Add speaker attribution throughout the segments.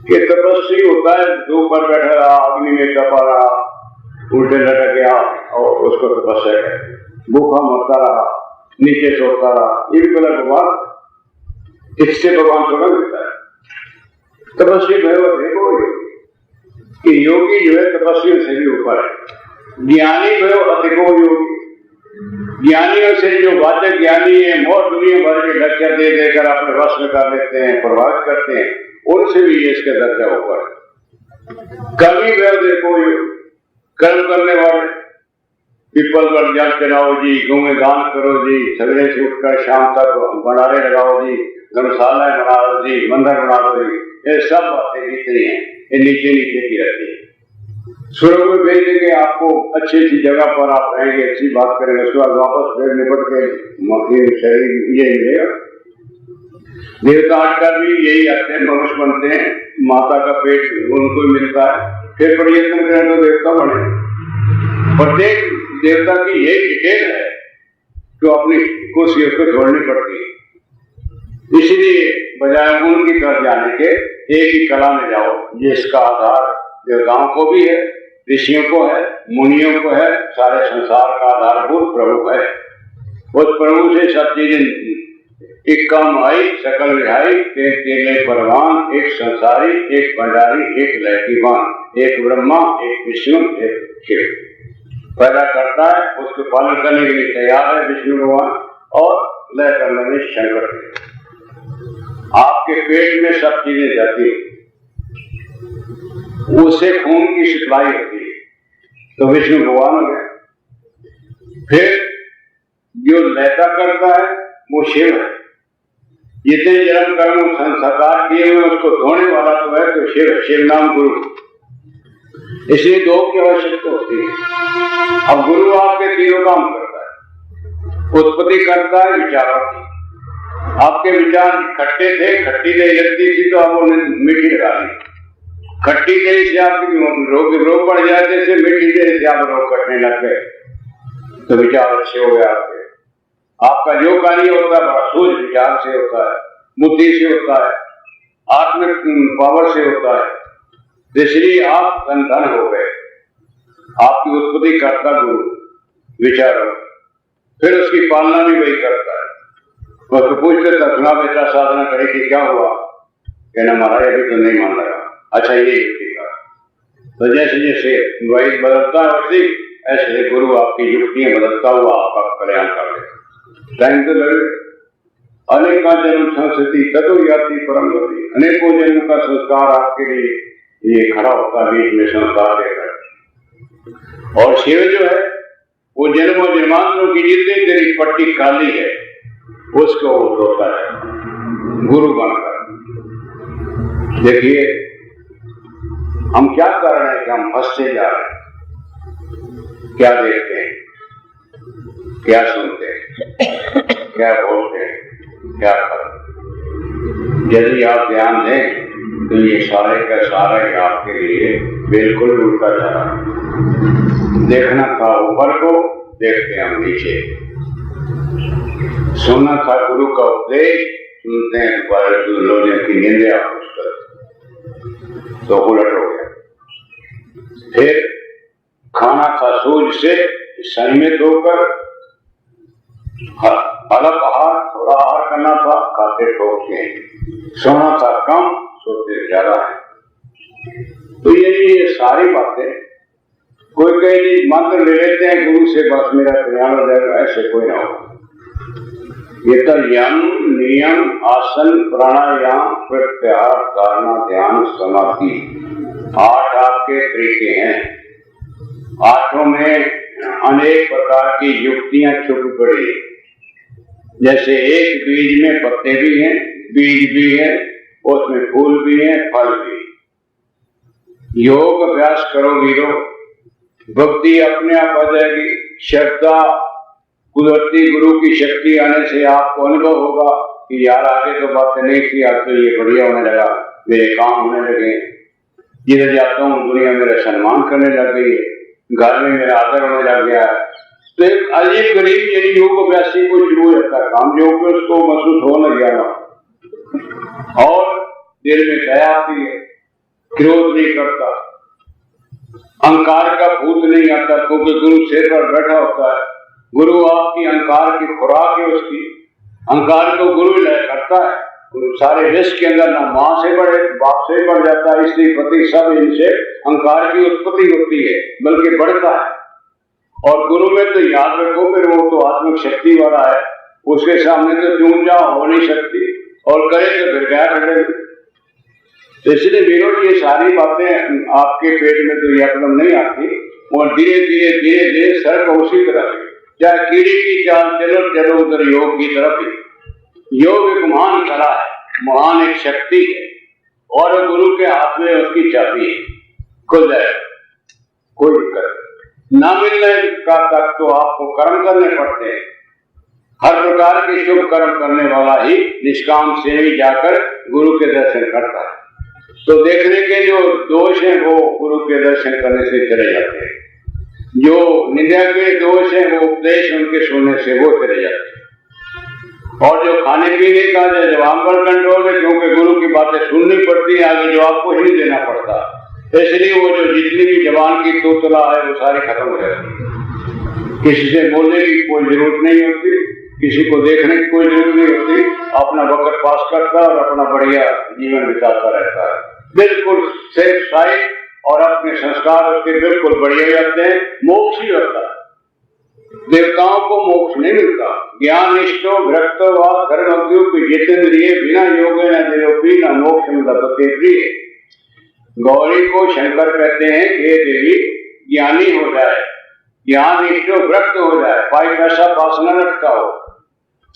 Speaker 1: कि तपस्वी होता है, धूप पर बैठा रहा, अग्नि में तपा रहा, उल्टे लटक गया और उसको तपस्या करे, भूखा मरता रहा, नीचे सोता रहा, ये भी गलत बात। इससे भगवान थोड़ा मिलता है। तपस्वी भगवत है वो कि योगी जो है तपस्वियों से भी ऊपर है। ज्ञानी भय अधिको योगी, ज्ञानियों से जो वाचक ज्ञानी है, और दुनिया भर के लक्ष्य दे देकर अपने वश में कर लेते हैं, प्रभावित करते हैं, उनसे भी इसका दर्जा ऊपर है। कर्मी भय देखो, कर्म करने वाले, पीपल पर जल चलाओ जी, गौ में दान करो जी, सवेरे से उठकर शाम तक भंडारे लगाओ जी, धर्मशाला बनाओ जी, मंदिर बना दो जी, ये सब बातें जितनी हैं ये नीचे नीचे की रहती है। स्वर्ग में भेज देंगे आपको, अच्छी अच्छी जगह पर आप रहेंगे, अच्छी बात करेंगे, उसके बाद वापस फिर निपट के शरीर ये मिलेगा। देवता हटकर भी यही आते हैं, मनुष्य बनते हैं, माता का पेट उनको मिलता है, फिर प्रयत्न करें तो देवता बने। प्रत्येक देवता की यही डिटेल है जो अपनी कुर्सियों को छोड़नी पड़ती है। इसलिए बजाय उनकी तरफ जाने के एक ही कला में जाओ, जिसका आधार देवताओं को भी है, ऋषियों को है, मुनियों को है, सारे संसार का आधारभूत प्रभु है। उस प्रभु से सब चीजें एक काम आई, सकल रिहाई, एक केले परवान, एक संसारी, एक भंडारी, एक लयकीवान, एक ब्रह्मा, एक विष्णु, एक शिव। पैदा करता है, उसको पालन करने के लिए तैयार है विष्णु भगवान, और लय करने में शंकर। आपके पेट में सब चीजें जाती है, उससे खून की सप्लाई होती है, तो विष्णु भगवान हो गए। फिर जो लयता करता है वो शिव है। जितने जन्म कर्म संस्कार किए हुए उसको धोने वाला तो है, तो शिव है, शिव नाम गुरु। इसलिए दो की आवश्यकता होती है। अब गुरु आपके तीनों काम करता है, उत्पत्ति करता है विचारों की। आपके विचार खट्टे थे, खट्टी दही लगती थी तो आप उन्हें मीठी लगा ली, खट्टी दही से आपकी रोग बढ़ जाते थे, मीठी दही से आप रोग कटने लग गए, तो विचार अच्छे हो गए आपके। आपका जो कार्य होता है बड़ा सूझ विचार से होता है, बुद्धि से होता है, आत्मिक पावर से होता है। इसलिए आप धन हो गए। आपकी उत्पत्ति करता गुरु विचारों, फिर उसकी पालना भी वही करता है। तो पूछते था सुना बेटा साधना करे कि क्या हुआ, कहना महाराज अभी तो नहीं मान लगा। अच्छा ये युक्ति का, तो जैसे जैसे वही बदलता है वैसे ऐसे गुरु आपकी युक्तियां बदलता हुआ आपका कल्याण कर ले। टाइम तो लगे, अनेका जन्म संस्कृति तदो याति परम गति, अनेकों जन्म का संस्कार आपके लिए ये खड़ा होता है, बीच में संस्कार देकर। और शिव जो है वो जन्म और जन्मांतरों की जितनी तेरी पट्टी काली है उसको वो धोता है गुरु बनकर। देखिए हम क्या कर रहे हैं कि हम फंसते जा रहे हैं। क्या देखते हैं, क्या सुनते हैं, क्या बोलते हैं, क्या करते। यदि आप ध्यान दें तो ये सारे का सारा ही आपके लिए बिल्कुल उल्टा जा रहा है। देखना था ऊपर को, देखते हम नीचे। सुनना था गुरु का उपदेश, सुनते हैं दोबारा लोगों की निंदा तो उलट हो गया। फिर खाना था सूझ से संयमित होकर, अलग आहार थोड़ा आहार करना था, खाते ठोक के। सोना था कम, सोते ज्यादा है। तो ये सारी बातें कोई कई मंत्र ले लेते हैं गुरु से, बस मेरा कल्याण हो जाएगा, ऐसे कोई ना हो। ये तो यम नियम आसन प्राणायाम प्रत्याहार धारणा ध्यान समाधि 8 आपके तरीके हैं। 8 में अनेक प्रकार की युक्तियां छुपी पड़ी। जैसे एक बीज में पत्ते भी हैं, बीज भी है, उसमें फूल भी है, फल भी। योग अभ्यास करो वीरो, भक्ति अपने आप आ जाएगी। श्रद्धा कुदरती गुरु की शक्ति आने से आपको अनुभव होगा कि यार आगे तो बातें नहीं थी, अब तो ये बढ़िया होने लगा, मेरे काम होने लगे, जिधर जाता हूँ दुनिया मेरा सम्मान करने लग गई है, घर में मेरा आदर होने लग गया है। तो एक अजीब गरीब यानी योग अभ्यासी को शुरू रहता है काम, जो कि उसको महसूस हो लग गया और दिल में दया आती है, क्रोध नहीं करता, अहंकार का भूत नहीं आता, क्योंकि गुरु सिर पर बैठा होता है। गुरु आपकी अहंकार की खुराक है, उसकी अहंकार को गुरु लय करता है। सारे विश्व के अंदर ना माँ से बढ़े, बाप से बढ़ जाता है, स्त्री पति सब इनसे अहंकार की उत्पत्ति होती है, बल्कि बढ़ता है। और गुरु में तो याद रखो, फिर वो तो आत्मिक शक्ति वाला है, उसके सामने तो चूम जाओ हो नहीं सकती, और करे तो फिर क्या करे। इसलिए विरोध ये सारी बातें आपके पेट में तो एकदम नहीं आती, और धीरे धीरे धीरे धीरे सर को उसी तरह चाहे कीड़ी की चाल चलो चलो उधर योग की तरफ ही। योग एक महान कला है, महान एक शक्ति है, और गुरु के हाथ में उसकी चाबी है, खुल जाए कोई दिक्कत न मिलने का तक तो आपको कर्म करने पड़ते हैं। हर प्रकार के शुभ कर्म करने वाला ही निष्काम से ही जाकर गुरु के दर्शन करता है। तो देखने के जो दोष हैं वो गुरु के दर्शन करने से चले जाते हैं, जो निंदा के दोष हैं वो उपदेश उनके सुनने से वो चले जाते हैं। और जो खाने पीने का जवाब पर कंट्रोल है, क्योंकि गुरु की बातें सुननी पड़ती है, आगे जवाब को ही देना पड़ता, इसलिए वो जो जितनी भी जबान की तोतला है वो सारी खत्म हो जाती है। किसी से बोलने की कोई जरूरत नहीं होती, किसी को देखने की कोई जरूरत नहीं होती, अपना वक्त पास करता है और अपना बढ़िया जीवन बिताता रहता है, बिल्कुल सेफ साइड, और अपने संस्कार उसके बिल्कुल बढ़िया जाते हैं। मोक्ष ही होता है, देवताओं को मोक्ष नहीं मिलता। ज्ञान निष्ठो भ्रष्टवा धर्मद्युप जितेंद्रिय बिना योग न मोक्ष लभते प्रिय। गौरी को शंकर कहते हैं कि देवी ज्ञानी हो जाए, ज्ञान निष्ठो भ्रष्ट हो जाए, पाई पैसा पास न रखता हो,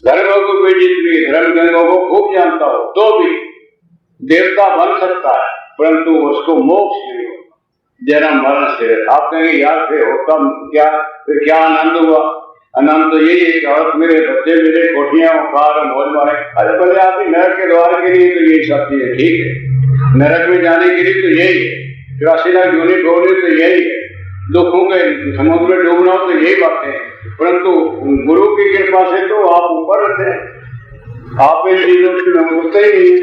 Speaker 1: धर्म को विजित भी धर्म गंगों को खूब जानता हो, तो भी देवता बन सकता है, परंतु उसको मोक्ष नहीं होता, जन्म मरण से। आप कहेंगे यार फिर होता क्या, फिर क्या आनंद हुआ? आनंद तो यही है कि औरत मेरे बच्चे मेरे कोठियां कार मौज मारे। अरे भले आप नरक के द्वार के लिए तो यही सब चीजें ठीक है, नरक में जाने के लिए तो यही है, 84 लाख योनि ढोने तो यही है, दुखों के समुद्र में डूबना तो यही बातें हैं, परंतु गुरु की कृपा से तो आप ऊपर रहते हैं, आप इन चीजों से उठते ही नहीं,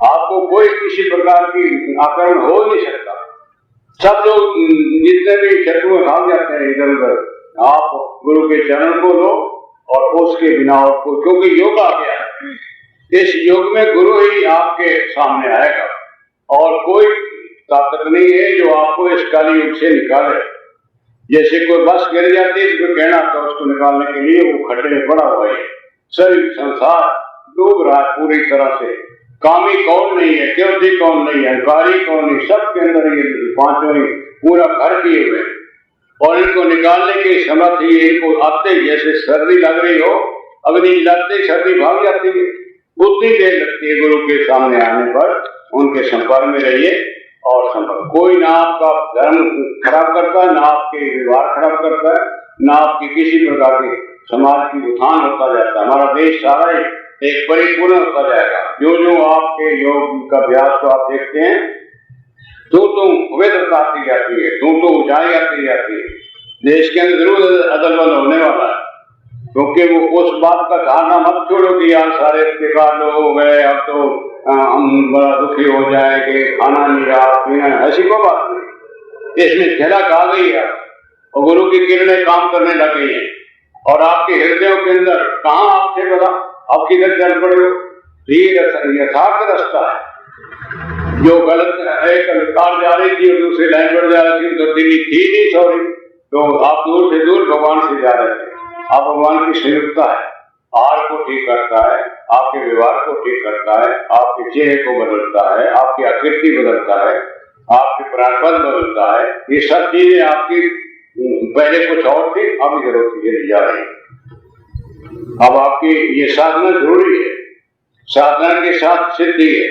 Speaker 1: आपको कोई किसी प्रकार की आक्रमण हो नहीं सकता। सब लोग जितने भी शत्रु भाग जाते हैं इधर उधर, आप गुरु के चरण को लो और उसके बिना आपको, क्योंकि योग आ गया, इस योग में गुरु ही आपके सामने आएगा, और कोई ताकत नहीं है जो आपको इस काली युग से निकाले। जैसे कोई बस गिर जाती है तो कहना था उसको निकालने के लिए वो खड्डे में पड़ा हुआ है, सभी संसार डूब रहा है पूरी तरह से। कामी कौन नहीं है, क्योंकि कौन नहीं है, अहंकारी कौन नहीं, सबके अंदर ये पांचों ही पूरा घर किए हुए, और इनको निकालने की समर्थ ही इनको आते, जैसे सर्दी लग रही हो, अग्नि जलाते सर्दी भाग जाती है, उतनी देर लगती है गुरु के सामने आने पर। उनके संपर्क में रहिए, और संपर्क कोई ना आपका धर्म खराब करता है, ना आपके व्यवहार खराब करता है, ना आपकी किसी प्रकार के समाज की उत्थान होता जाता है। हमारा देश सारा एक परिपूर्ण होता जाएगा। जो जो आपके योग का अभ्यास को आप देखते हैं, तो विविधता आती जाती है, तो ऊंचाई आती जाती है। देश के अंदर जरूर अदल बदल होने वाला है, क्योंकि वो उस बात का धारणा मत छोड़ो कि यार सारे बेकार लोग हो गए, अब तो हम बड़ा दुखी हो जाएंगे, खाना नहीं रहा पीना, ऐसी कोई बात नहीं। इसमें झलक आ गई है और गुरु की किरणें काम करने लग गई है, और आपके हृदयों के अंदर कहाँ आपसे बता आप किधर चल पड़े हो। ये यथार्थ रास्ता है। जो गलत एक कार जा रही थी और दूसरी लाइन पर जा रही थी, तो दिल्ली थी नहीं सॉरी, तो आप दूर से दूर भगवान से जा रहे थे। आप भगवान की संयुक्ता है, आहार को ठीक करता है, आपके व्यवहार को ठीक करता है, आपके चेहरे को बदलता है, आपकी आकृति बदलता है, आपके प्राणपद बदलता है। ये सब चीजें आपकी पहले कुछ और थी, अब इधर होती जा रही है। अब आपकी ये साधना जरूरी है, साधना के साथ सिद्धि है।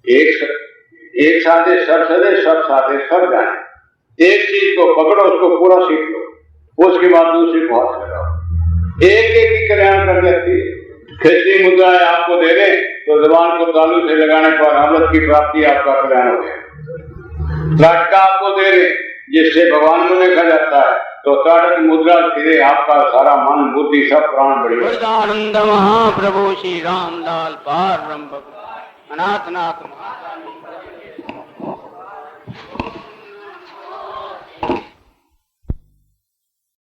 Speaker 1: एक साधे सब सदे, सब साधे सब जाने। एक चीज को पकड़ो, उसको पूरा सीख लो, उसके बाद दूसरी को हाथ लगाओ। एक एक ही कल्याण कर देती है। खिस्ती मुद्राएं आपको दे दे तो जबान को तालू से लगाने पर अमृत की प्राप्ति आपका कल्याण हो गया। त्राटका आपको दे दे जिससे भगवान को देखा जाता है, तो ताड़क मुद्रा धीरे आपका सारा मन बुद्धि सब प्राण बढ़िया।
Speaker 2: आनंद महाप्रभु श्री रामलाल पार ब्रह्म अनाथ नाथ।